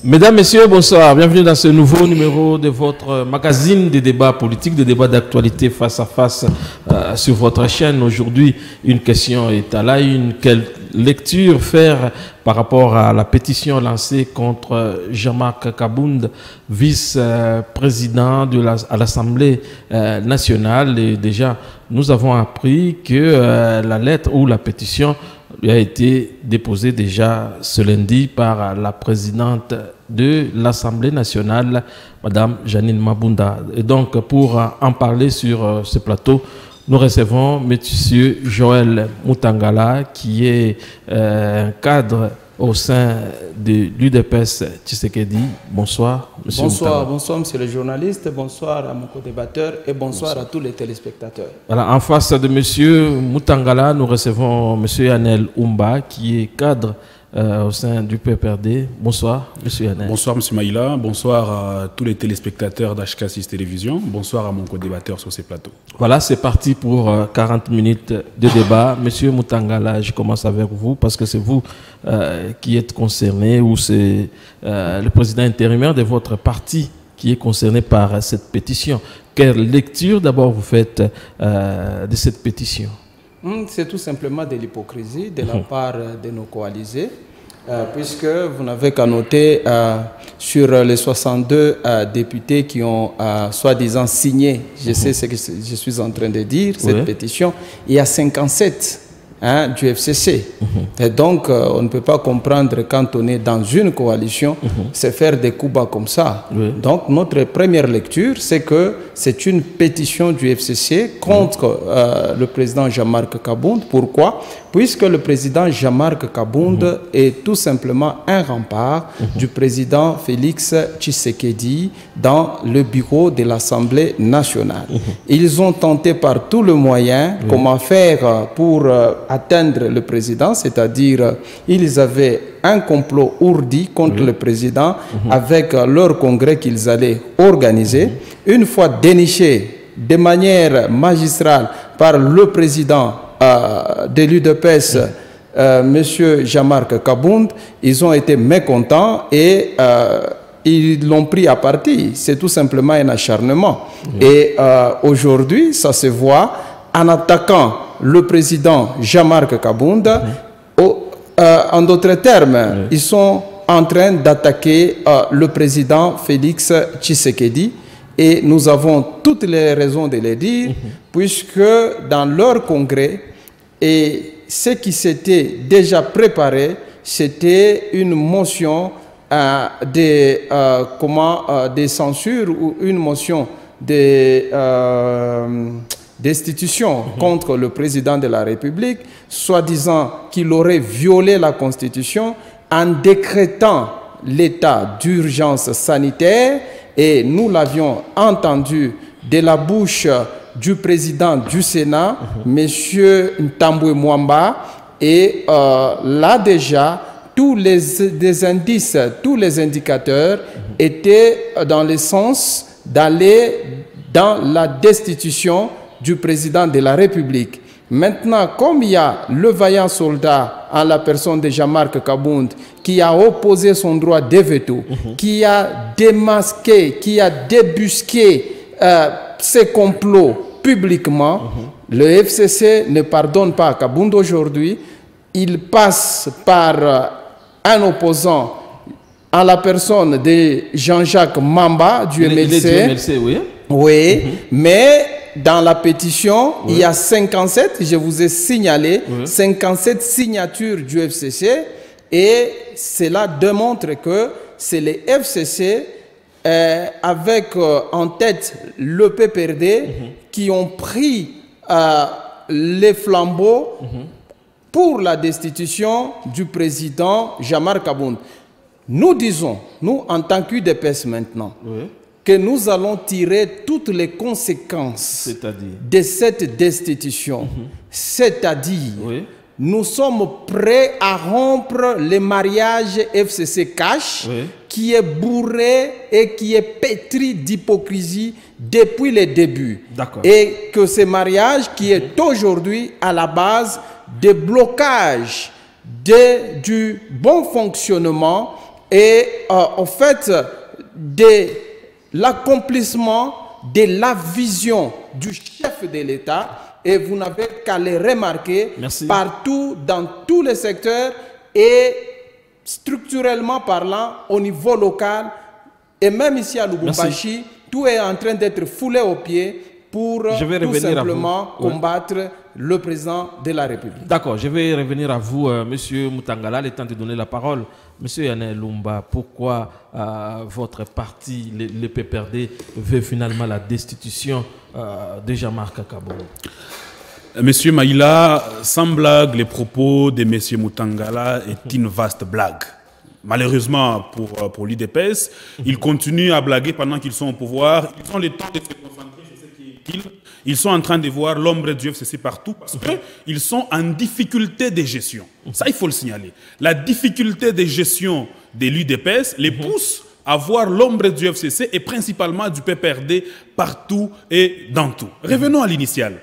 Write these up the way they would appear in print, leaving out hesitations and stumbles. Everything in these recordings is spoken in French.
Mesdames, Messieurs, bonsoir. Bienvenue dans ce nouveau numéro de votre magazine de débats politiques, de débats d'actualité face à face sur votre chaîne. Aujourd'hui, une question est à la une. Quelle lecture faire par rapport à la pétition lancée contre Jean-Marc Kabound, vice-président à l'Assemblée nationale? Et déjà, nous avons appris que la lettre ou la pétition lui a été déposée déjà ce lundi par la présidente de l'Assemblée nationale, Madame Janine Mabunda. Et donc, pour en parler sur ce plateau, nous recevons M. Joël Mutangala, qui est un cadre au sein de l'UDPS Tshisekedi. Bonsoir, M. Bonsoir, bonsoir, monsieur le journaliste. Bonsoir à mon co-débatteur et bonsoir à tous les téléspectateurs. Voilà, en face de M. Mutangala, nous recevons M. Yanel Oumba, qui est cadre au sein du PPRD. Bonsoir, M. Yanel. Bonsoir, M. Maïla. Bonsoir à tous les téléspectateurs d'HK6 Télévision. Bonsoir à mon co-débatteur sur ces plateaux. Voilà, c'est parti pour 40 minutes de débat. M. Mutangala, je commence avec vous parce que c'est vous qui êtes concerné, ou c'est le président intérimaire de votre parti qui est concerné par cette pétition. Quelle lecture d'abord vous faites de cette pétition? C'est tout simplement de l'hypocrisie de la part de nos coalisés, puisque vous n'avez qu'à noter sur les 62 députés qui ont soi-disant signé, je sais ce que je suis en train de dire, cette pétition, il y a 57 du FCC. Et donc, on ne peut pas comprendre quand on est dans une coalition, c'est faire des coups bas comme ça. Donc, notre première lecture, c'est que c'est une pétition du FCC contre le président Jean-Marc Kabound. Pourquoi? Puisque le président Jean-Marc Kabound est tout simplement un rempart du président Félix Tshisekedi dans le bureau de l'Assemblée nationale. Ils ont tenté par tout le moyen comment faire pour atteindre le président, c'est-à-dire ils avaient un complot ourdi contre le président avec leur congrès qu'ils allaient organiser. Une fois déniché de manière magistrale par le président de l'UDPS, M. Jean-Marc Kabound, ils ont été mécontents et ils l'ont pris à partie. C'est tout simplement un acharnement. Et aujourd'hui, ça se voit en attaquant le président Jean-Marc Kabound. En d'autres termes, ils sont en train d'attaquer le président Félix Tshisekedi. Et nous avons toutes les raisons de le dire, puisque dans leur congrès, et ce qui s'était déjà préparé, c'était une motion de censure ou une motion destitution contre le président de la République, soi-disant qu'il aurait violé la Constitution en décrétant l'état d'urgence sanitaire. Et nous l'avions entendu de la bouche du président du Sénat, M. Ntambwe Mwamba, et là déjà, tous les indices, tous les indicateurs étaient dans le sens d'aller dans la destitution du président de la République. Maintenant, comme il y a le vaillant soldat en la personne de Jean-Marc Kabound qui a opposé son droit de veto, qui a démasqué, qui a débusqué ses complots publiquement, le FCC ne pardonne pas à Kabound aujourd'hui. Il passe par un opposant en la personne de Jean-Jacques Mamba du MLC. Oui, mais dans la pétition, il y a 57, je vous ai signalé, 57 signatures du FCC, et cela démontre que c'est les FCC avec en tête le PPRD qui ont pris les flambeaux pour la destitution du président Jean-Marc Kabound. Nous disons, nous en tant qu'UDPS maintenant, que nous allons tirer toutes les conséquences de cette destitution. C'est-à-dire, nous sommes prêts à rompre le mariage FCC Cash, qui est bourré et qui est pétri d'hypocrisie depuis le début. Et que ce mariage qui est aujourd'hui à la base des blocages du bon fonctionnement et en fait de l'accomplissement de la vision du chef de l'État, et vous n'avez qu'à le remarquer partout dans tous les secteurs et structurellement parlant au niveau local et même ici à Lubumbashi, tout est en train d'être foulé aux pieds pour tout simplement combattre le président de la République. D'accord, je vais revenir à vous, Monsieur Mutangala, le temps de donner la parole. Monsieur Yané Lumba, pourquoi votre parti, le PPRD, veut finalement la destitution de Jean-Marc Kabound? Monsieur Maïla, sans blague, les propos de Monsieur Mutangala est une vaste blague. Malheureusement pour l'UDPS, ils continuent à blaguer pendant qu'ils sont au pouvoir. Ils ont le temps de se concentrer sur ce qui est utile. Ils sont en train de voir l'ombre du FCC partout parce qu'ils sont en difficulté de gestion. Ça, il faut le signaler. La difficulté de gestion de l'UDPS les pousse à voir l'ombre du FCC et principalement du PPRD partout et dans tout. Revenons à l'initial.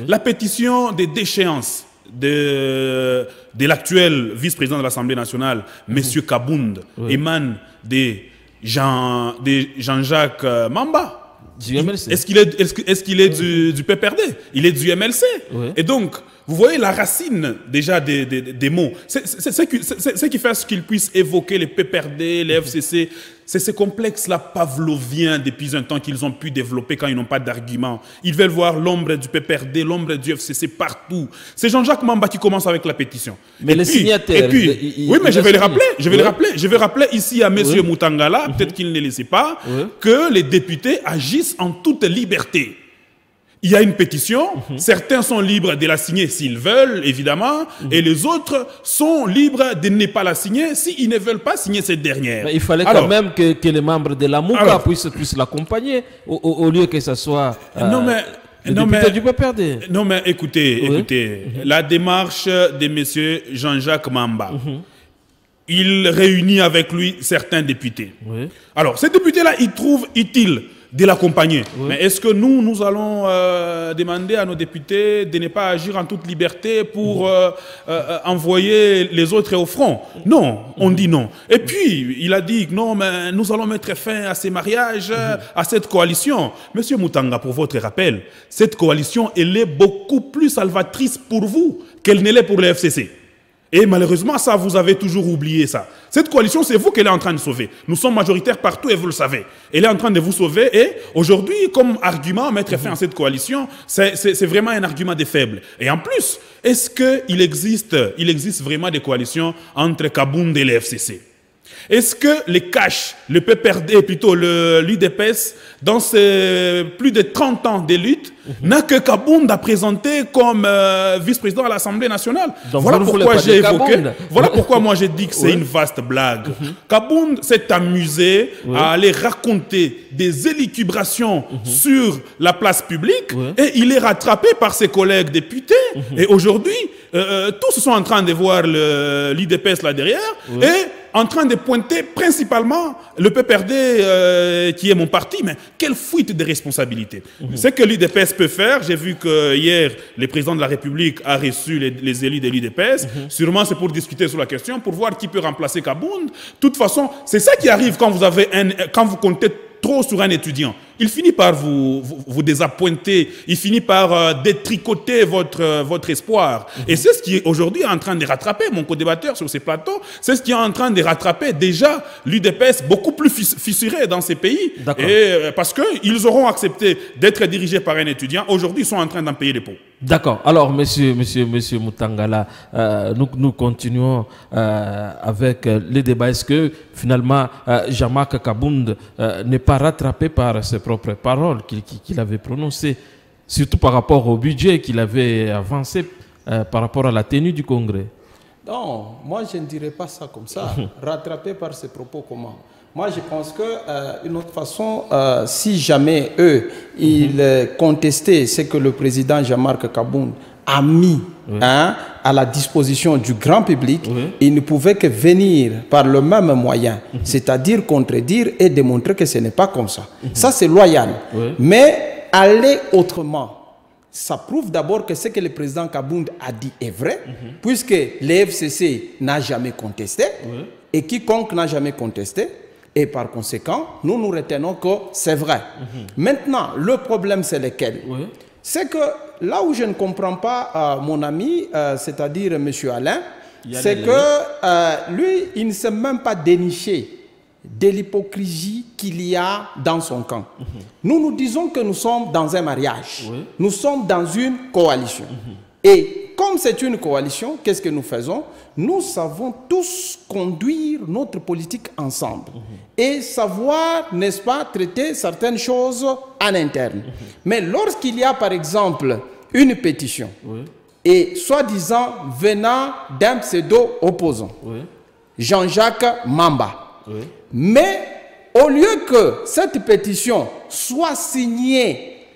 La pétition de déchéance de l'actuel vice-président de l'Assemblée nationale, M. Kabound, émane de Jean-Jacques Mamba. Est-ce qu'il est du PPRD? Il est du MLC. Et donc, vous voyez la racine déjà des mots. C'est ce qui fait qu'il puisse évoquer les PPRD, les FCC. C'est ce complexe-là pavlovien depuis un temps qu'ils ont pu développer quand ils n'ont pas d'argument. Ils veulent voir l'ombre du PPRD, l'ombre du FCC partout. C'est Jean-Jacques Mamba qui commence avec la pétition. Mais les signataires... Oui, mais je vais le rappeler. Je vais rappeler ici à M. Mutangala, peut-être qu'il ne les laissait pas, que les députés agissent en toute liberté. Il y a une pétition, certains sont libres de la signer s'ils veulent, évidemment, et les autres sont libres de ne pas la signer s'ils ne veulent pas signer cette dernière. Mais il fallait quand même que les membres de la MOUCA puissent l'accompagner, au lieu que ce soit le député du PPRD. Non mais écoutez, la démarche de M. Jean-Jacques Mamba, il réunit avec lui certains députés. Alors, ces députés-là, ils trouvent utile de l'accompagner. Mais est-ce que nous allons demander à nos députés de ne pas agir en toute liberté pour envoyer les autres au front? Non, on dit non. Et puis, il a dit non, mais nous allons mettre fin à ces mariages, à cette coalition. Monsieur Mutanga, pour votre rappel, cette coalition, elle est beaucoup plus salvatrice pour vous qu'elle ne l'est pour le FCC. Et malheureusement, ça, vous avez toujours oublié ça. Cette coalition, c'est vous qu'elle est en train de sauver. Nous sommes majoritaires partout et vous le savez. Elle est en train de vous sauver et aujourd'hui, comme argument, mettre fin à cette coalition, c'est vraiment un argument des faibles. Et en plus, est-ce qu'il existe vraiment des coalitions entre Kabound et le FCC? Est-ce que les cash, le PPRD, plutôt l'UDPS, dans ces plus de 30 ans de lutte, n'a que Kabound à présenter comme vice-président à l'Assemblée nationale? Donc voilà pourquoi j'ai évoqué, voilà pourquoi moi j'ai dit que c'est une vaste blague. Kabound s'est amusé à aller raconter des élucubrations sur la place publique et il est rattrapé par ses collègues députés. Et aujourd'hui, tous sont en train de voir l'UDPS là derrière et en train de pointer principalement le PPRD qui est mon parti. Mais quelle fuite de responsabilité. Ce que l'UDPS peut faire, j'ai vu que hier, le président de la République a reçu les élus de l'UDPS. Sûrement, c'est pour discuter sur la question, pour voir qui peut remplacer Kabound. De toute façon, c'est ça qui arrive quand vous comptez trop sur un étudiant. Il finit par vous désappointer, il finit par détricoter votre espoir. Et c'est ce qui est aujourd'hui en train de rattraper, mon co-débatteur sur ces plateaux, c'est ce qui est en train de rattraper déjà l'UDPS beaucoup plus fissuré dans ces pays. Et parce qu'ils auront accepté d'être dirigés par un étudiant, aujourd'hui ils sont en train d'en payer les pots. D'accord. Alors, monsieur Mutangala, nous continuons avec les débats. Est-ce que finalement Jean-Marc Kabound n'est pas rattrapé par ses propres paroles qu'il avait prononcées, surtout par rapport au budget qu'il avait avancé par rapport à la tenue du Congrès? Non, moi je ne dirais pas ça comme ça. Rattrapé par ses propos comment? Moi, je pense qu'une autre façon, si jamais eux, ils contestaient ce que le président Jean-Marc Kabound a mis à la disposition du grand public, ils ne pouvaient que venir par le même moyen, c'est-à-dire contredire et démontrer que ce n'est pas comme ça. Ça, c'est loyal. Mais aller autrement, ça prouve d'abord que ce que le président Kabound a dit est vrai, puisque le FCC n'a jamais contesté. et quiconque n'a jamais contesté. Et par conséquent, nous retenons que c'est vrai. Maintenant, le problème, c'est lequel? C'est que là où je ne comprends pas mon ami, c'est-à-dire M. Alain, c'est que lui, il ne sait même pas dénicher de l'hypocrisie qu'il y a dans son camp. Nous disons que nous sommes dans un mariage. Nous sommes dans une coalition. Et comme c'est une coalition, qu'est-ce que nous faisons? Nous savons tous conduire notre politique ensemble et savoir, n'est-ce pas, traiter certaines choses en interne. Mais lorsqu'il y a, par exemple, une pétition et soi-disant venant d'un pseudo-opposant, Jean-Jacques Mamba, mais au lieu que cette pétition soit signée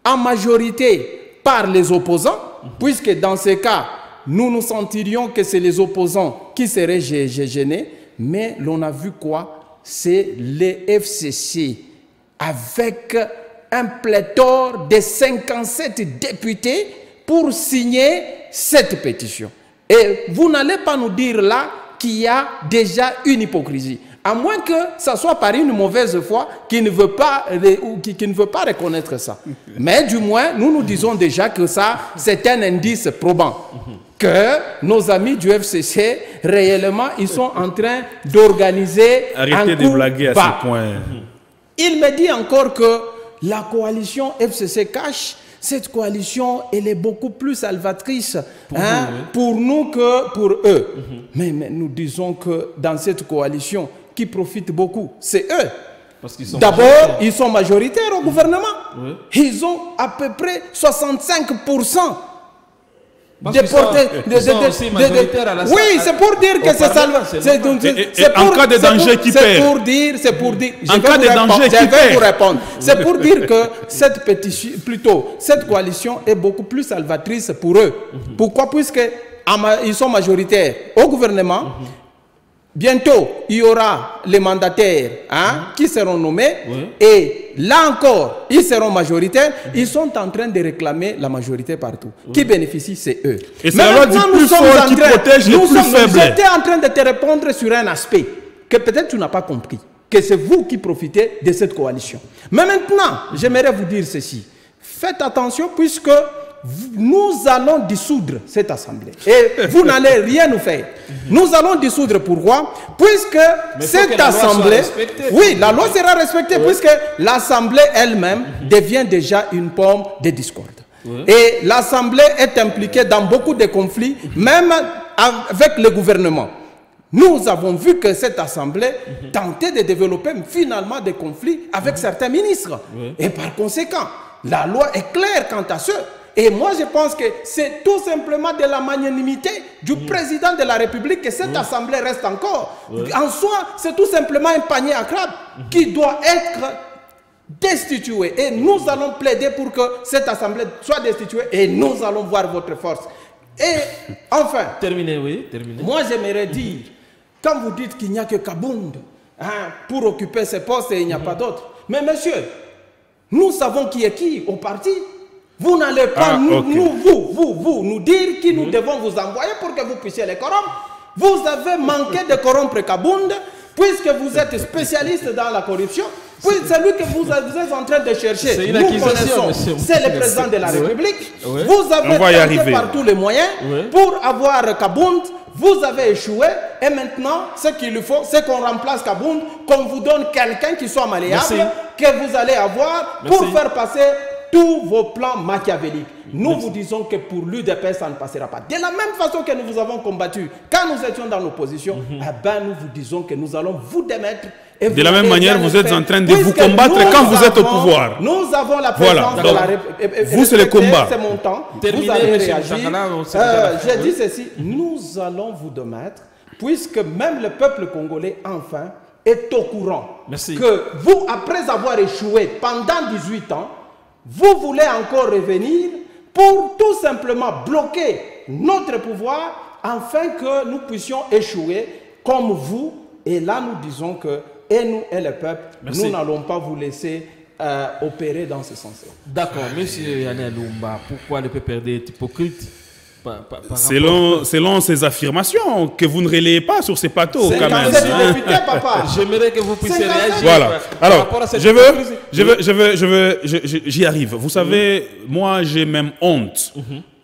en majorité par les opposants, puisque dans ce cas, nous nous sentirions que c'est les opposants qui seraient gênés, mais l'on a vu quoi? C'est les FCC avec un pléthore de 57 députés pour signer cette pétition. Et vous n'allez pas nous dire là qu'il y a déjà une hypocrisie. À moins que ça soit par une mauvaise foi qui ne veut pas reconnaître ça. Mais du moins, nous disons déjà que ça, c'est un indice probant. Que nos amis du FCC, réellement, ils sont en train d'organiser un coup. Arrêtez de blaguer à ce point. Il me dit encore que la coalition FCC cache. Cette coalition, elle est beaucoup plus salvatrice pour nous que pour eux. Mais nous disons que dans cette coalition, qui profite beaucoup, c'est eux. D'abord, ils sont majoritaires au gouvernement. Ils ont à peu près 65%. Oui, c'est pour dire que c'est ça. En cas de danger, qui perd? C'est pour dire. En cas de danger, qui perd? Je vais vous répondre. C'est pour dire que cette pétition, plutôt, cette coalition est beaucoup plus salvatrice pour eux. Pourquoi? Puisqu'ils sont majoritaires au gouvernement. Bientôt, il y aura les mandataires qui seront nommés et là encore, ils seront majoritaires. Ils sont en train de réclamer la majorité partout. Qui bénéficie, c'est eux. Et c'est la loi du plus fort qui protège les plus faibles. J'étais en train de te répondre sur un aspect que peut-être tu n'as pas compris. Que c'est vous qui profitez de cette coalition. Mais maintenant, j'aimerais vous dire ceci. Faites attention puisque nous allons dissoudre cette assemblée. Et vous n'allez rien nous faire. Nous allons dissoudre. Pourquoi? Puisque cette assemblée... Oui, la loi sera respectée puisque l'assemblée elle-même devient déjà une pomme de discorde. Et l'assemblée est impliquée dans beaucoup de conflits, même avec le gouvernement. Nous avons vu que cette assemblée tentait de développer finalement des conflits avec certains ministres. Et par conséquent, la loi est claire quant à ce. Et moi, je pense que c'est tout simplement de la magnanimité du président de la République que cette assemblée reste encore. En soi, c'est tout simplement un panier à crabes qui doit être destitué. Et nous allons plaider pour que cette assemblée soit destituée et nous allons voir votre force. Et enfin, moi, j'aimerais dire, quand vous dites qu'il n'y a que Kabound pour occuper ces postes et il n'y a pas d'autres, mais monsieur, nous savons qui est qui au parti. Vous n'allez pas nous dire qui nous devons vous envoyer pour que vous puissiez les corrompre. Vous avez manqué de corrompre Kabound, puisque vous êtes spécialiste dans la corruption. Puis celui que vous êtes en train de chercher, nous connaissons, c'est le président de la République. Vous avez tenté par tous les moyens pour avoir Kabound. Vous avez échoué et maintenant, ce qu'il lui faut, c'est qu'on remplace Kabound, qu'on vous donne quelqu'un qui soit malléable, que vous allez avoir pour faire passer tous vos plans machiavéliques. Nous vous disons que pour l'UDPS, ça ne passera pas. De la même façon que nous vous avons combattu quand nous étions dans l'opposition, nous vous disons que nous allons vous démettre. Et de la même manière, vous êtes en train de vous combattre quand vous êtes au pouvoir. Nous avons la présence de la République. Vous, c'est le combat. C'est mon temps. Vous allez réagir. J'ai dit ceci. Nous allons vous démettre, puisque même le peuple congolais, enfin, est au courant que vous, après avoir échoué pendant 18 ans, vous voulez encore revenir pour tout simplement bloquer notre pouvoir afin que nous puissions échouer comme vous. Et là, nous disons que, et nous et le peuple, nous n'allons pas vous laisser opérer dans ce sens-là. D'accord. Monsieur Yanné Lumba, pourquoi le PPRD est hypocrite? Selon ces affirmations que vous ne relayez pas sur ces plateaux, quand même. Députés, papa. J'aimerais que vous puissiez réagir. Voilà. Alors, j'y arrive. Vous savez, moi, j'ai même honte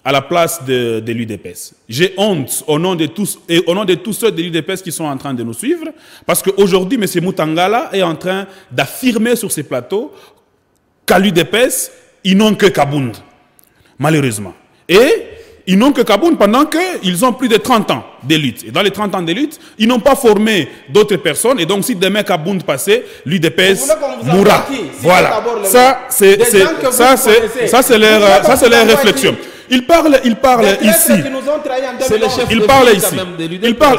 à la place de l'UDPS. J'ai honte au nom de tous et au nom de tous ceux de l'UDPS qui sont en train de nous suivre, parce qu'aujourd'hui, M. Mutangala est en train d'affirmer sur ces plateaux qu'à l'UDPS, ils n'ont que Kabound, malheureusement. Et ils n'ont que Kabound pendant qu'ils ont plus de 30 ans de lutte. Et dans les 30 ans de lutte, ils n'ont pas formé d'autres personnes. Et donc, si demain Kabound passait, l'UDPS mourra. Voilà. Ça, c'est leur réflexion. Il parle ici.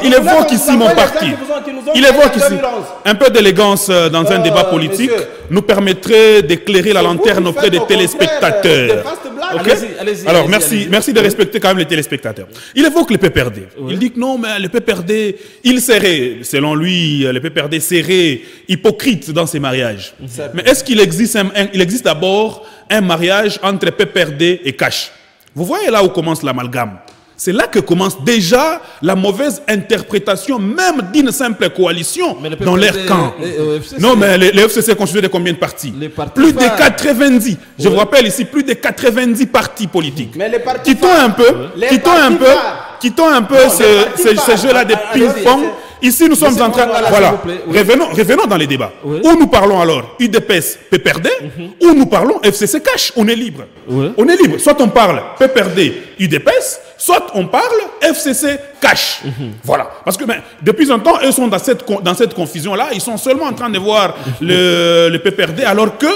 Il évoque ici mon parti. Il évoque ici. Un peu d'élégance dans un débat politique nous permettrait d'éclairer la lanterne auprès des téléspectateurs. Okay? Alors, merci de respecter quand même les téléspectateurs. Il évoque le PPRD. Il dit que non, mais le PPRD, il serait, selon lui, le PPRD serait hypocrite dans ses mariages. Mais est-ce qu'il existe d'abord un mariage entre PPRD et Cash? Vous voyez là où commence l'amalgame. C'est là que commence déjà la mauvaise interprétation même d'une simple coalition dans leur camp. Non, mais les FCC est constitué de combien de partis? Plus de 90. Je vous rappelle ici, plus de 90 partis politiques. Quittons un peu ce jeu-là de ping-pong. Ici, nous sommes en train... Voilà. Revenons dans les débats. Où nous parlons alors UDPS, PPRD, ou nous parlons FCC Cash. On est libre. On est libre. Soit on parle PPRD, UDPS, soit on parle FCC Cash. Voilà. Parce que depuis un temps, eux sont dans cette confusion-là. Ils sont seulement en train de voir le PPRD, alors que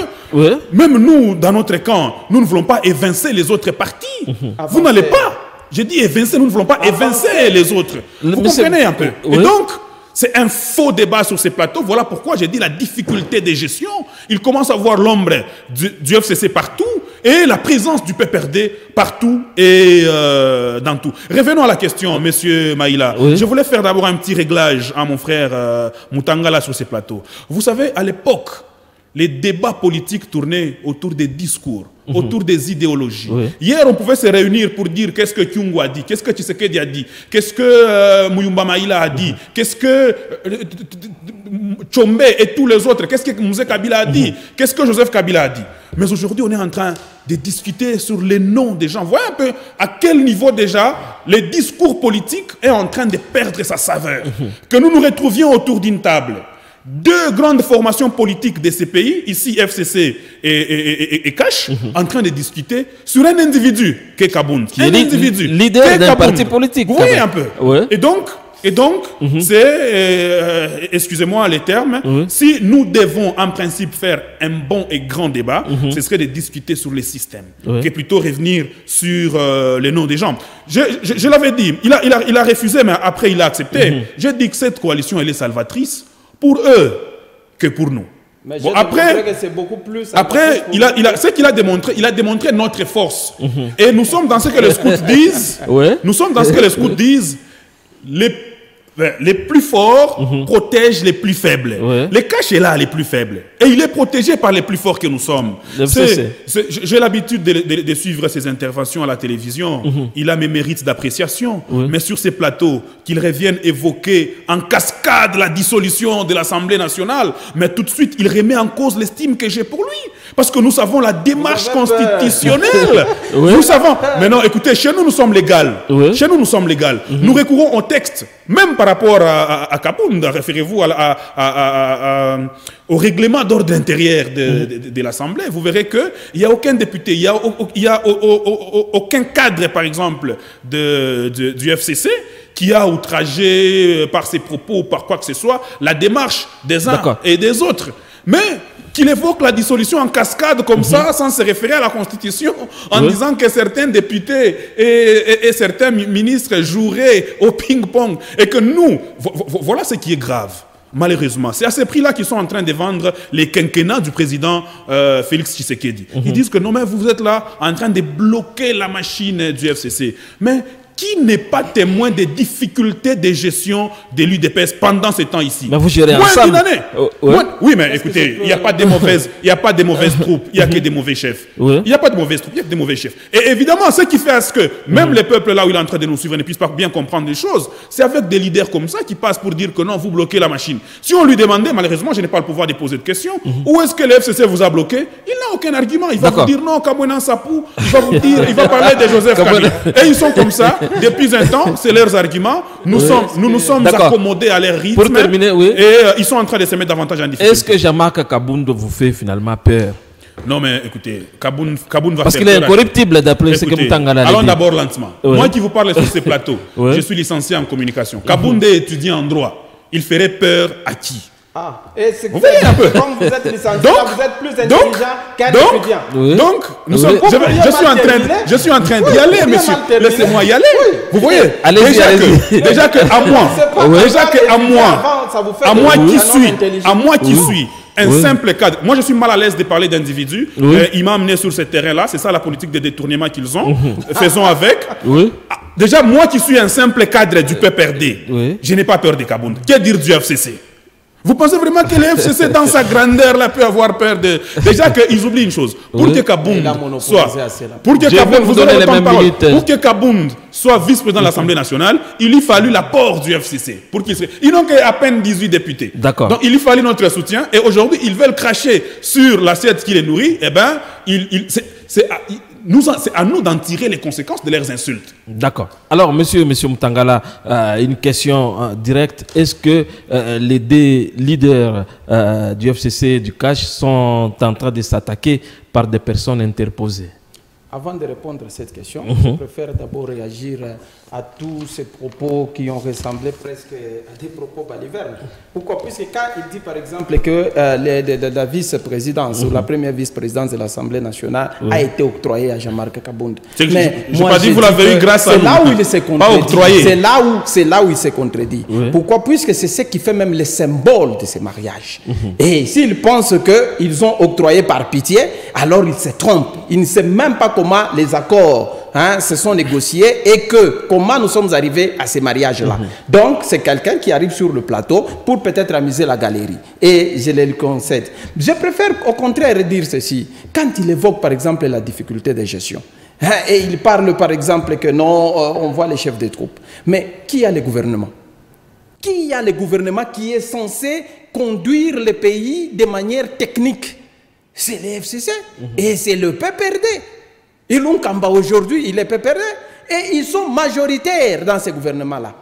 même nous, dans notre camp, nous ne voulons pas évincer les autres partis. Vous n'allez pas... J'ai dit évincer, nous ne voulons pas évincer les autres. Vous comprenez un peu. Et donc, c'est un faux débat sur ces plateaux. Voilà pourquoi j'ai dit la difficulté de gestion. Il commence à voir l'ombre du FCC partout et la présence du PPRD partout et dans tout. Revenons à la question, Monsieur Maïla. Je voulais faire d'abord un petit réglage à mon frère Mutangala sur ces plateaux. Vous savez, à l'époque, les débats politiques tournaient autour des discours, autour des idéologies. Hier, on pouvait se réunir pour dire qu'est-ce que Kyungu a dit, qu'est-ce que Tshisekedi a dit, qu'est-ce que Muyumba Maïla a dit, qu'est-ce que Tchombe et tous les autres, qu'est-ce que Mouzé Kabila a dit, qu'est-ce que Joseph Kabila a dit. Mais aujourd'hui, on est en train de discuter sur les noms des gens. Voyez un peu à quel niveau déjà le discours politique est en train de perdre sa saveur. Que nous nous retrouvions autour d'une table. Deux grandes formations politiques de ces pays, ici FCC et Cash, en train de discuter sur un individu qui est Kabound. Qui est leader d'un parti politique. Vous voyez un peu. Et donc, c'est, excusez-moi les termes, si nous devons en principe faire un bon et grand débat, ce serait de discuter sur les systèmes, que plutôt revenir sur les noms des gens. Je l'avais dit, il a refusé, mais après il a accepté. J'ai dit que cette coalition, elle est salvatrice pour eux que pour nous. Mais bon, après, c'est beaucoup plus ce qu'il a démontré, il a démontré notre force. Et nous sommes dans ce que les scouts disent. Nous sommes dans ce que les scouts disent. Les plus forts protègent les plus faibles. Les Cash est là, les plus faibles. Et il est protégé par les plus forts que nous sommes. J'ai l'habitude de suivre ses interventions à la télévision. Il a mes mérites d'appréciation. Mais sur ces plateaux, qu'il revienne évoquer en cascade la dissolution de l'Assemblée nationale, mais tout de suite, il remet en cause l'estime que j'ai pour lui. Parce que nous savons la démarche constitutionnelle. Nous savons. Mais non, écoutez, chez nous, nous sommes légaux. Chez nous, nous sommes légaux. Nous recourons au texte. Même par rapport à Kabound, référez-vous au règlement d'ordre intérieur de l'Assemblée. Vous verrez qu'il n'y a aucun député, il n'y a aucun cadre, par exemple, du FCC qui a outragé par ses propos ou par quoi que ce soit la démarche des uns et des autres. Mais qu'il évoque la dissolution en cascade comme ça, sans se référer à la Constitution, en disant que certains députés et certains ministres joueraient au ping-pong. Et que nous, voilà ce qui est grave, malheureusement. C'est à ce prix-là qu'ils sont en train de vendre les quinquennats du président Félix Tshisekedi. Ils disent que non, mais vous êtes là en train de bloquer la machine du FCC. Mais qui n'est pas témoin des difficultés de gestion de l'UDPS pendant ce temps ici? Mais vous gérez ensemble. Oui, mais écoutez, il n'y a pas de mauvaises, troupes, il n'y a que des mauvais chefs. Il n'y a pas de mauvaises troupes, il y a que des mauvais chefs. Et évidemment, ce qui fait à ce que même les peuples là où il est en train de nous suivre ne puissent pas bien comprendre les choses, c'est avec des leaders comme ça qui passent pour dire que non, vous bloquez la machine. Si on lui demandait, malheureusement, je n'ai pas le pouvoir de poser de questions, où est-ce que le FCC vous a bloqué? Il n'a aucun argument. Il va vous dire non, Kamouena Sapou, il va parler de Joseph Kabila. Et ils sont comme ça depuis un temps, c'est leurs arguments. Nous nous sommes accommodés à leur rythme. Pour terminer, et ils sont en train de se mettre davantage en difficulté. Est-ce que Jean-Marc Kabound vous fait finalement peur? Non, mais écoutez, Kabound va parce qu'il est incorruptible d'après ce que Moutangala a dit. Allons d'abord lentement. Moi qui vous parle sur ces plateaux, je suis licencié en communication. Kabound est étudiant en droit. Il ferait peur à qui? Et c'est vous voyez un peu. Comme vous êtes licencié, vous êtes plus intelligent qu'un étudiant. Donc, je suis en train d'y aller, monsieur. Laissez-moi y aller. Vous voyez, déjà que à moi qui suis un simple cadre. Moi, je suis mal à l'aise de parler d'individus. Il m'a amené sur ce terrain-là. C'est ça la politique de détournement qu'ils ont. Faisons avec. Déjà, moi qui suis un simple cadre du PPRD, je n'ai pas peur de Kabound. Que dire du FCC? Vous pensez vraiment que le FCC, dans sa grandeur, là, peut avoir peur de... Déjà qu'ils oublient une chose. Pour que Kabound soit... Pour que Kabound soit vice-président de l'Assemblée nationale, il lui fallut l'apport du FCC. Ils n'ont qu'à peine 18 députés. D'accord. Donc il lui fallut notre soutien. Et aujourd'hui, ils veulent cracher sur l'assiette qui les nourrit. Eh bien, c'est à nous d'en tirer les conséquences de leurs insultes. D'accord. Alors, monsieur Moutangala, une question directe. Est-ce que les deux leaders du FCC, du CACH, sont en train de s'attaquer par des personnes interposées? Avant de répondre à cette question, je préfère d'abord réagir à tous ces propos qui ont ressemblé presque à des propos balivernes. Pourquoi? Puisque quand il dit par exemple que la vice-présidence ou la première vice-présidence de l'Assemblée nationale a été octroyée à Jean-Marc Kabound. Mais je n'ai pas dit que vous l'avez eu grâce à nous. C'est là où il s'est contredit. C'est là où il s'est contredit. Pourquoi? Puisque c'est ce qui fait même le symbole de ces mariages. Et s'il pense qu'ils ont octroyé par pitié, alors il se trompe. Il ne sait même pas comment les accords se sont négociés et comment nous sommes arrivés à ces mariages-là. Donc, c'est quelqu'un qui arrive sur le plateau pour peut-être amuser la galerie. Et je le concède. Je préfère au contraire dire ceci. Quand il évoque par exemple la difficulté de gestion, et il parle par exemple que non, on voit les chefs des troupes. Mais qui a le gouvernement? Qui a le gouvernement qui est censé conduire le pays de manière technique? C'est le FCC et c'est le PPRD. Ilunga Kamba aujourd'hui, il est PPRD et ils sont majoritaires dans ce gouvernement-là.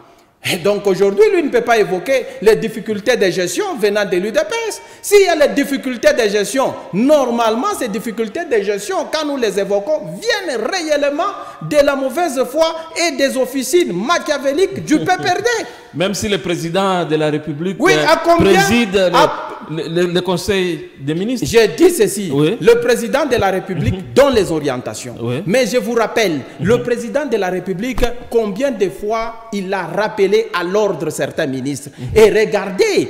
Et donc aujourd'hui, lui ne peut pas évoquer les difficultés de gestion venant de l'UDPS. S'il y a les difficultés de gestion, normalement ces difficultés de gestion, quand nous les évoquons, viennent réellement de la mauvaise foi et des officines machiavéliques du PPRD. Même si le président de la République préside le Conseil des ministres. J'ai dit ceci, le président de la République donne les orientations. Mais je vous rappelle, le président de la République, combien de fois il a rappelé à l'ordre certains ministres. Et regardez,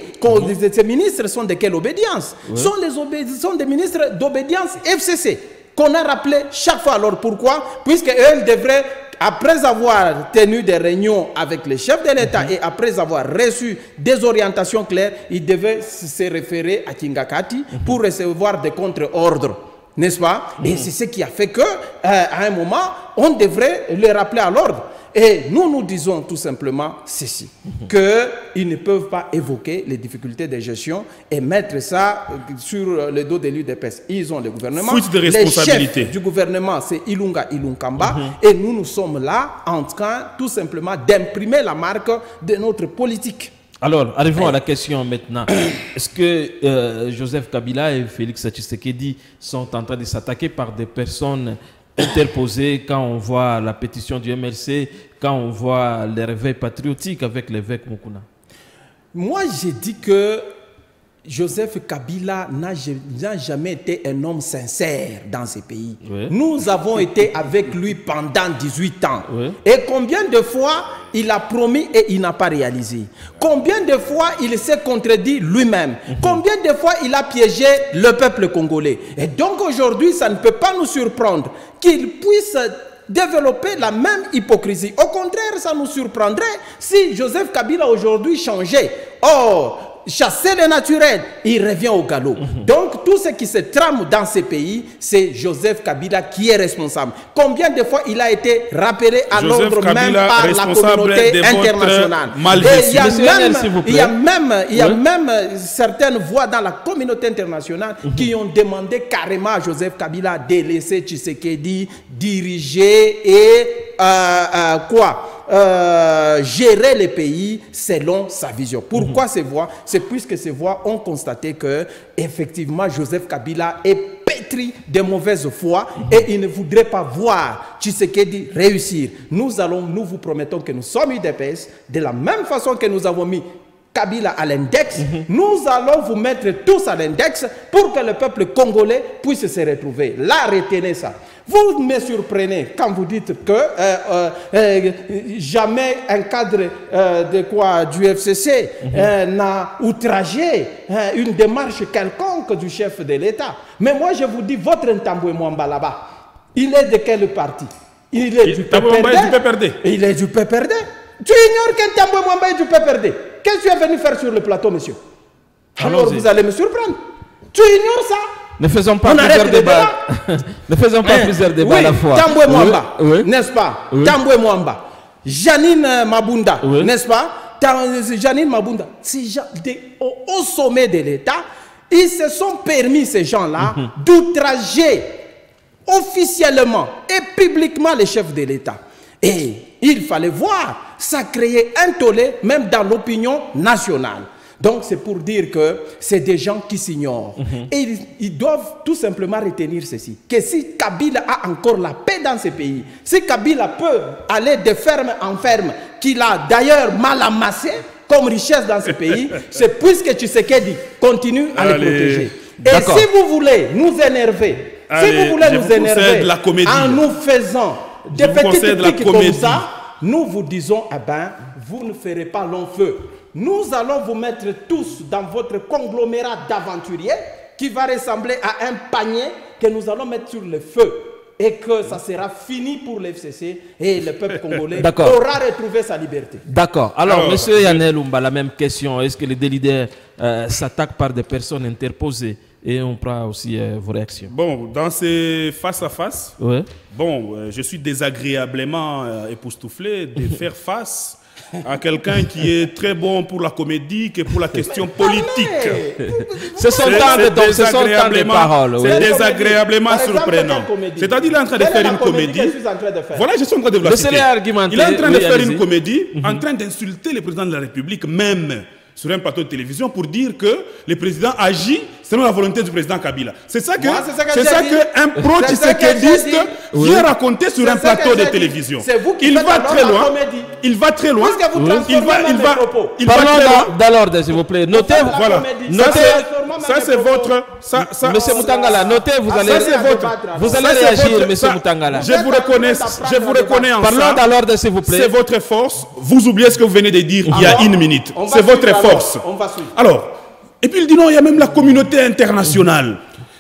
ces ministres sont de quelle obédience? Sont des ministres d'obédience FCC qu'on a rappelé chaque fois. Alors pourquoi? Puisque eux devraient, après avoir tenu des réunions avec les chefs de l'État et après avoir reçu des orientations claires, ils devaient se référer à Kingakati pour recevoir des contre-ordres. N'est-ce pas? Et c'est ce qui a fait qu'à un moment, on devrait les rappeler à l'ordre. Et nous disons tout simplement ceci, qu'ils ne peuvent pas évoquer les difficultés de gestion et mettre ça sur le dos de l'UDPS. Ils ont le gouvernement. Fuite de responsabilité. Les chefs du gouvernement, c'est Ilunga Kamba. Et nous sommes là en train tout simplement d'imprimer la marque de notre politique. Alors, arrivons à la question maintenant. Est-ce que Joseph Kabila et Félix Tshisekedi sont en train de s'attaquer par des personnes interposées quand on voit la pétition du MLC, quand on voit les réveils patriotiques avec l'évêque Mukuna? Moi, j'ai dit que Joseph Kabila n'a jamais été un homme sincère dans ce pays. Nous avons été avec lui pendant 18 ans. Et combien de fois il a promis et il n'a pas réalisé? Combien de fois il s'est contredit lui-même? Combien de fois il a piégé le peuple congolais? Et donc aujourd'hui, ça ne peut pas nous surprendre qu'il puisse développer la même hypocrisie. Au contraire, ça nous surprendrait si Joseph Kabila aujourd'hui changeait. Or, chasser le naturel, il revient au galop. Donc, tout ce qui se trame dans ces pays, c'est Joseph Kabila qui est responsable. Combien de fois il a été rappelé à l'ordre même par la communauté internationale. Il y a même certaines voix dans la communauté internationale qui ont demandé carrément à Joseph Kabila de laisser Tshisekedi diriger et gérer les pays selon sa vision. Pourquoi ces voix? C'est puisque ces voix ont constaté que effectivement Joseph Kabila est pétri de mauvaise foi et il ne voudrait pas voir Tshisekedi réussir. Nous vous promettons que nous sommes UDPS, de la même façon que nous avons mis Kabila à l'index, nous allons vous mettre tous à l'index pour que le peuple congolais puisse se retrouver. Là, retenez ça. Vous me surprenez quand vous dites que jamais un cadre du FCC n'a outragé une démarche quelconque du chef de l'État. Mais moi, je vous dis, votre Ntambwe Mwamba là-bas, il est de quel parti? Il est du PPRD. Il est du PPRD. Tu ignores qu'un Ntambwe Mwamba est du PPRD. Qu'est-ce que tu es venu faire sur le plateau, monsieur? Alors vous allez me surprendre. Tu ignores ça? Ne faisons pas plusieurs débats. Ne faisons pas plusieurs débats à la fois. Tambwe Mwamba, n'est-ce pas? Tambwe Mwamba. Janine Mabunda, n'est-ce pas? Janine Mabunda. Au sommet de l'État, ils se sont permis, ces gens-là, d'outrager officiellement et publiquement les chefs de l'État. Et il fallait voir, ça créait un tollé même dans l'opinion nationale. Donc c'est pour dire que c'est des gens qui s'ignorent. Et ils doivent tout simplement retenir ceci, que si Kabila a encore la paix dans ces pays, si Kabila peut aller de ferme en ferme, qu'il a d'ailleurs mal amassé comme richesse dans ces pays, c'est puisque Tshisekedi continue à les protéger. Et si vous voulez nous énerver, en nous faisant des petites piques comme ça, nous vous disons, eh ben, vous ne ferez pas long feu. Nous allons vous mettre tous dans votre conglomérat d'aventuriers qui va ressembler à un panier que nous allons mettre sur le feu. Et que ça sera fini pour l'FCC et le peuple congolais aura retrouvé sa liberté. D'accord. Alors, monsieur Yannel Oumba, la même question. Est-ce que les leaders s'attaquent par des personnes interposées? Et on prend aussi vos réactions. Bon, dans ces face-à-face, je suis désagréablement époustouflé de faire face à quelqu'un qui est très bon pour la comédie que pour la question politique. Ce sont tant de paroles. C'est désagréablement surprenant. C'est-à-dire qu'il est en train de faire une comédie. Voilà, je suis en train de vous la citer. Il est en train de faire une comédie, en train d'insulter le président de la République, même sur un plateau de télévision, pour dire que le président agit selon la volonté du président Kabila. C'est ça qu'un pro-tshisekédiste vient raconter sur un plateau de télévision. Il va très loin. Il va très loin. Parlons dans l'ordre, s'il vous plaît. Notez. Voilà. Ça, c'est votre. Monsieur Moutangala, notez, vous allez réagir, monsieur Moutangala. Je vous reconnais en ça. Parlons dans l'ordre, s'il vous plaît. C'est votre force. Vous oubliez ce que vous venez de dire il y a une minute. C'est votre force. Alors, et puis il dit non, il y a même la communauté internationale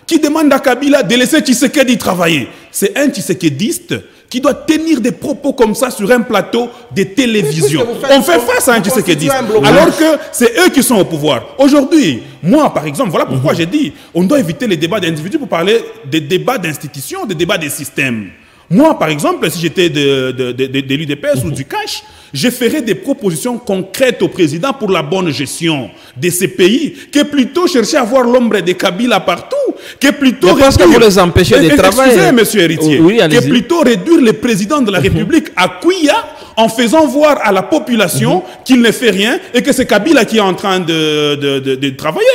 qui demande à Kabila de laisser Tshisekedi travailler. C'est un Tshisekediste qui doit tenir des propos comme ça sur un plateau de télévision. On fait face à un Tshisekediste, alors que c'est eux qui sont au pouvoir. Aujourd'hui, moi par exemple, voilà pourquoi j'ai dit, on doit éviter les débats d'individus pour parler des débats d'institutions, des débats des systèmes. Moi, par exemple, si j'étais de l'UDPS ou du CACH, je ferais des propositions concrètes au président pour la bonne gestion de ces pays, que plutôt chercher à voir l'ombre de Kabila partout, que plutôt réduire... que vous les empêchez de travailler. Excusez, monsieur Héritier, que plutôt réduire le président de la République à Kouya en faisant voir à la population qu'il ne fait rien et que c'est Kabila qui est en train de travailler.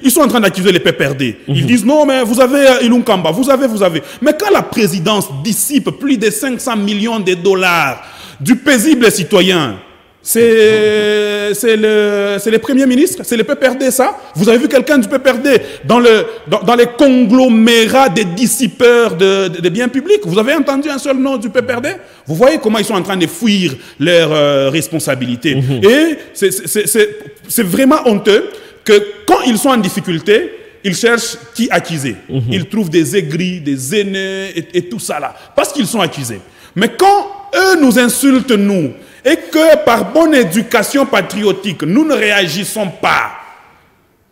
Ils sont en train d'accuser les PPRD. Ils disent non, mais vous avez Ilunkamba, vous avez. Mais quand la présidence dissipe plus de 500 millions de dollars du paisible citoyen, c'est le Premier ministre, c'est le PPRD, ça. Vous avez vu quelqu'un du PPRD dans les conglomérats des dissipeurs de biens publics? Vous avez entendu un seul nom du PPRD? Vous voyez comment ils sont en train de fuir leurs responsabilités. Et c'est vraiment honteux que quand ils sont en difficulté, ils cherchent qui accuser. Ils trouvent des aigris, des haineux et tout ça là, parce qu'ils sont accusés. Mais quand eux nous insultent, nous, et que par bonne éducation patriotique, nous ne réagissons pas,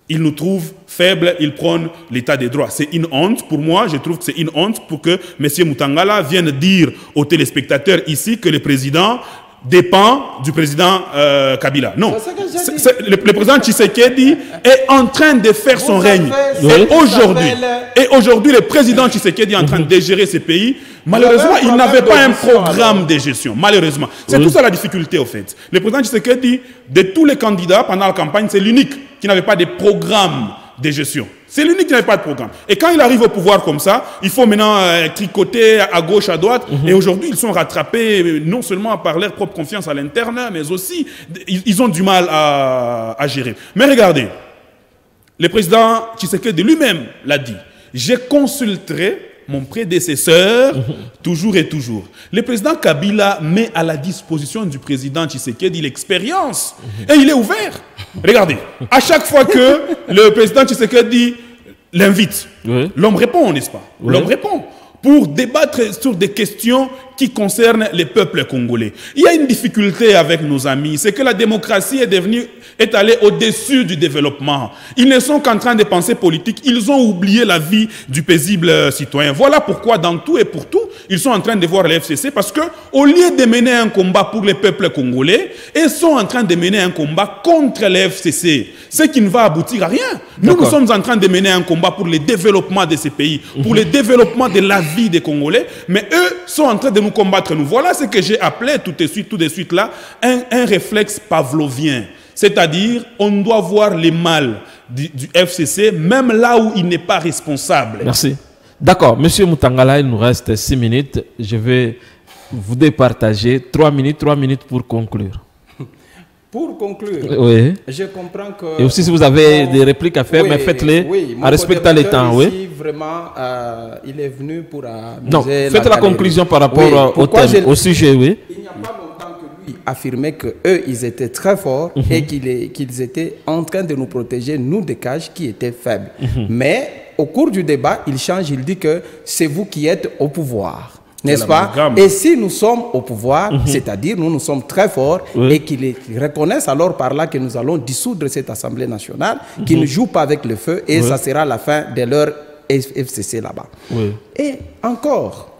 ils nous trouvent faibles, ils prônent l'état des droits. C'est une honte pour moi, je trouve que c'est une honte pour que M. Mutangala vienne dire aux téléspectateurs ici que le président dépend du président Kabila. Non, le président Tshisekedi est en train de faire son règne. Et aujourd'hui, le président Tshisekedi est en train de gérer ce pays. Malheureusement, il n'avait pas un programme de gestion. Malheureusement. C'est tout ça la difficulté, au fait. Le président Tshisekedi, de tous les candidats pendant la campagne, c'est l'unique qui n'avait pas de programme de gestion. C'est l'unique qui n'avait pas de programme. Et quand il arrive au pouvoir comme ça, il faut maintenant tricoter à gauche, à droite. Et aujourd'hui, ils sont rattrapés non seulement par leur propre confiance à l'interne, mais aussi, ils ont du mal à gérer. Mais regardez, le président Tshisekedi lui-même l'a dit. Je consulterai mon prédécesseur, toujours et toujours. Le président Kabila met à la disposition du président Tshisekedi l'expérience. Et il est ouvert. Regardez, à chaque fois que le président Tshisekedi l'invite, l'homme répond, n'est-ce pas? L'homme répond pour débattre sur des questions qui concernent les peuples congolais. Il y a une difficulté avec nos amis, c'est que la démocratie est allée au-dessus du développement. Ils ne sont qu'en train de penser politique, ils ont oublié la vie du paisible citoyen. Voilà pourquoi dans tout et pour tout, ils sont en train de voir le FCC, parce que au lieu de mener un combat pour les peuples congolais, ils sont en train de mener un combat contre le FCC, ce qui ne va aboutir à rien. Nous sommes en train de mener un combat pour le développement de ces pays, pour le développement de la vie des Congolais, mais eux sont en train de nous combattre. Nous, voilà ce que j'ai appelé tout de suite là, un réflexe pavlovien. C'est-à-dire, on doit voir les mal du FCC, même là où il n'est pas responsable. Merci. D'accord. Monsieur Mutangala, il nous reste 6 minutes. Je vais vous départager 3 minutes pour conclure. Pour conclure, je comprends que... Et aussi, si vous avez des répliques à faire, mais faites-les en respectant les temps. Vraiment, il est venu pour... non, faites la conclusion par rapport au thème, au sujet, Il n'y a pas longtemps que lui affirmait qu'eux, ils étaient très forts et qu'ils étaient en train de nous protéger, nous, des cages qui étaient faibles. Mais au cours du débat, il change, il dit que c'est vous qui êtes au pouvoir. N'est-ce pas? Et si nous sommes au pouvoir, c'est-à-dire nous sommes très forts et qu'ils reconnaissent alors par là que nous allons dissoudre cette Assemblée nationale, qui ne joue pas avec le feu et ça sera la fin de leur FCC là-bas. Et encore,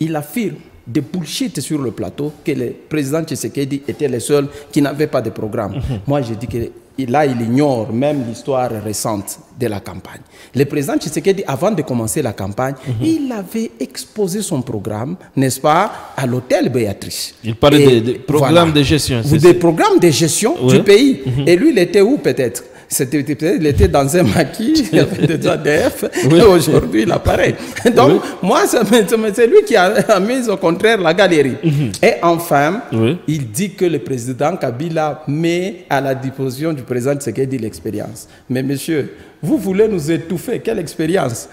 il affirme des bullshit sur le plateau que le président Tshisekedi était le seul qui n'avait pas de programme. Moi, je dis que là, il ignore même l'histoire récente de la campagne. Le président Tshisekedi, avant de commencer la campagne, il avait exposé son programme, n'est-ce pas, à l'hôtel Béatrice. Il parlait des programmes de gestion. Des programmes de gestion du pays. Et lui, il était où peut-être? Il était dans un maquis, il avait des ADF, et aujourd'hui il apparaît. Donc, moi, c'est lui qui a mis au contraire la galerie. Et enfin, il dit que le président Kabila met à la disposition du président Tshisekedi l'expérience. Mais monsieur, vous voulez nous étouffer, quelle expérience?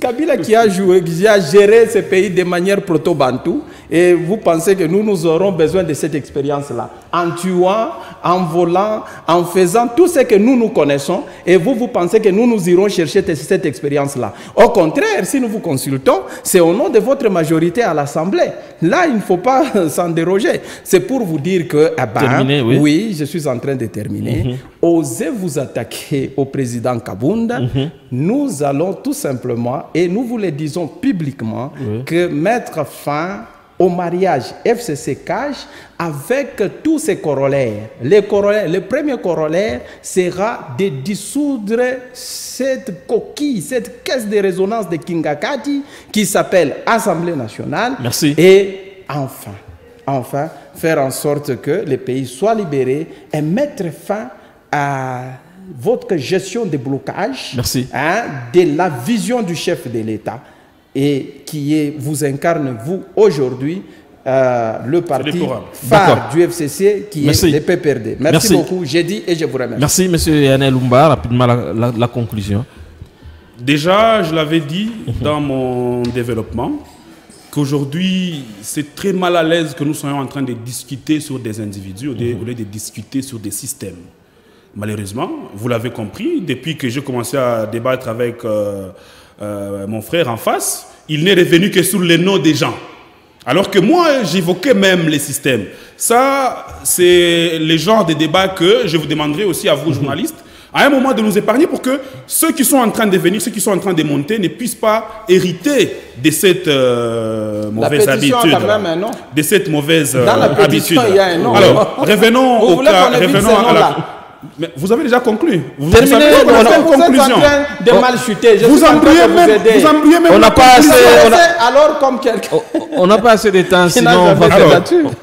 Kabila qui a géré ce pays de manière proto-bantou, et vous pensez que nous aurons besoin de cette expérience-là, en tuant, en volant, en faisant tout ce que nous connaissons, et vous pensez que nous irons chercher cette expérience-là. Au contraire, si nous vous consultons, c'est au nom de votre majorité à l'Assemblée. Là, il ne faut pas s'en déroger. C'est pour vous dire que, oui, je suis en train de terminer. Osez vous attaquer au président Kabunda. Nous allons tout simplement, et nous vous le disons publiquement, que mettre fin au mariage FCC-CAGE avec tous ses corollaires. Le premier corollaire sera de dissoudre cette coquille, cette caisse de résonance de Kingakati qui s'appelle Assemblée nationale. Merci. Et enfin, faire en sorte que le pays soit libéré et mettre fin à votre gestion de blocage de la vision du chef de l'État et qui vous incarne, vous, aujourd'hui, le parti phare du FCC qui est le PPRD. Merci beaucoup, j'ai dit et je vous remercie. Merci, M. Yanel Lumba. Rapidement, la conclusion. Déjà, je l'avais dit dans mon développement, qu'aujourd'hui, c'est très mal à l'aise que nous soyons en train de discuter sur des individus au lieu de discuter sur des systèmes. Malheureusement, vous l'avez compris, depuis que j'ai commencé à débattre avec mon frère en face, il n'est revenu que sur les noms des gens. Alors que moi, j'évoquais même les systèmes. Ça, c'est le genre de débat que je vous demanderai aussi à vous, journalistes, à un moment de nous épargner pour que ceux qui sont en train de venir, ceux qui sont en train de monter, ne puissent pas hériter de cette mauvaise habitude. Quand même un nom. De cette mauvaise Dans la pétition, habitude. il y a un nom. Alors, revenons au cas. Revenons à la... Mais vous avez déjà conclu. Vous êtes en train de mal chuter. Vous embrouillez même. On n'a pas assez. Alors, comme quelqu'un. On n'a pas assez de temps, sinon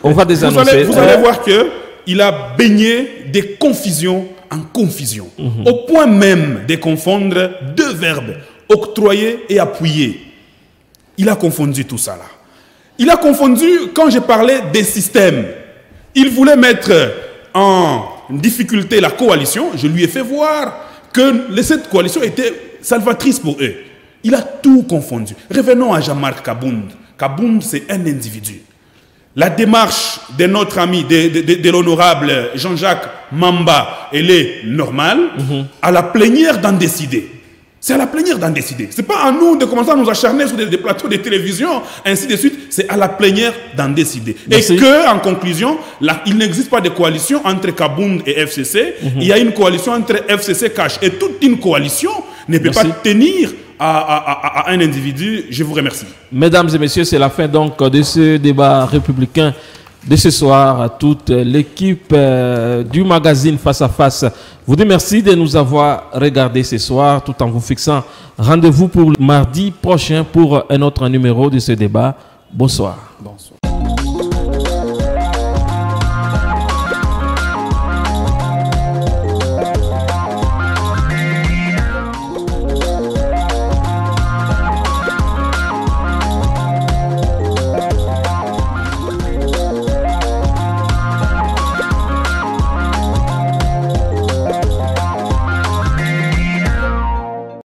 on va désannoncer. Vous allez voir qu'il a baigné des confusions en confusion, au point même de confondre deux verbes, octroyer et appuyer. Il a confondu tout ça là. Il a confondu quand j'ai parlé des systèmes. Il voulait mettre en difficulté la coalition. Je lui ai fait voir que cette coalition était salvatrice pour eux. Il a tout confondu. Revenons à Jean-Marc Kabound. Kabound, c'est un individu. La démarche de notre ami, de l'honorable Jean-Jacques Mamba, elle est normale. À la plénière d'en décider. C'est à la plénière d'en décider. Ce n'est pas à nous de commencer à nous acharner sur des plateaux de télévision, ainsi de suite. C'est à la plénière d'en décider. Merci. Et qu'en conclusion, il n'existe pas de coalition entre Kabound et FCC. Il y a une coalition entre FCC Cash. Et toute une coalition ne peut pas tenir à un individu. Je vous remercie. Mesdames et messieurs, c'est la fin donc de ce débat républicain de ce soir. À toute l'équipe du magazine Face à Face vous dit merci de nous avoir regardés ce soir, tout en vous fixant rendez-vous pour mardi prochain pour un autre numéro de ce débat. Bonsoir. Bonsoir.